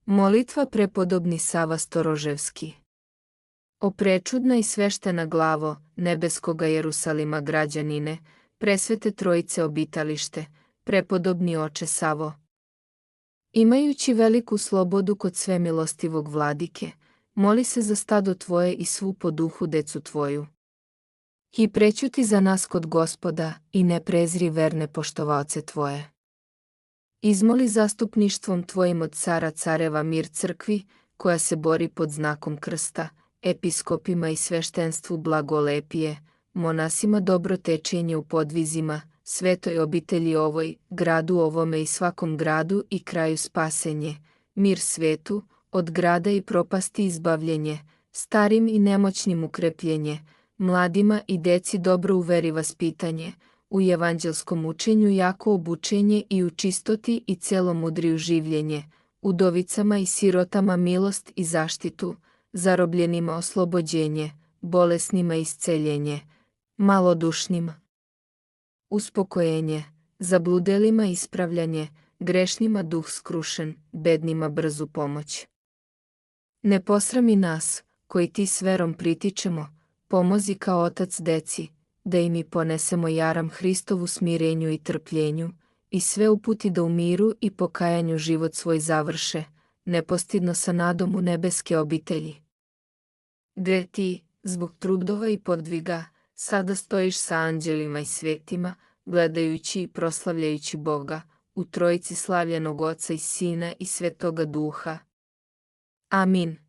Molitva prepodobni Sava Storoževski. O prečudna i sveštena glavo, nebeskoga Jerusalima građanine, presvete trojice obitalište, prepodobni oče Savo. Imajući veliku slobodu kod svemilostivog vladike, moli se za stado tvoje i svu po duhu decu tvoju. I prećuti za nas kod Gospoda i ne prezri verne poštovaoce tvoje. Izmoli zastupništvom tvojim od cara careva mir crkvi, koja se bori pod znakom krsta, episkopima i sveštenstvu blagolepije, monasima dobro tečenje u podvizima, svetoj obitelji ovoj, gradu ovome i svakom gradu i kraju spasenje, mir svetu, od grada i propasti izbavljenje, starim i nemoćnim ukrepljenje, mladima i deci dobro u veri vaspitanje, u evanđelskom učenju jako obučenje i u čistoti i celomudriju življenje, udovicama i sirotama milost i zaštitu, zarobljenima oslobođenje, bolesnima isceljenje, malodušnima uspokojenje, zabludelima ispravljanje, grešnima duh skrušen, bednima brzu pomoć. Ne posrami nas, koji ti s verom pritičemo, pomozi kao otac deci, da i mi ponesemo jaram Hristovu smirenju i trpljenju, i sve uputi da u miru i pokajanju život svoj završe, nepostidno sa nadom u nebeske obitelji. Gde ti, zbog trudova i podviga, sada stojiš sa anđelima i svetima, gledajući i proslavljajući Boga, u trojici slavljenog Oca i Sina i Svetoga Duha. Amin.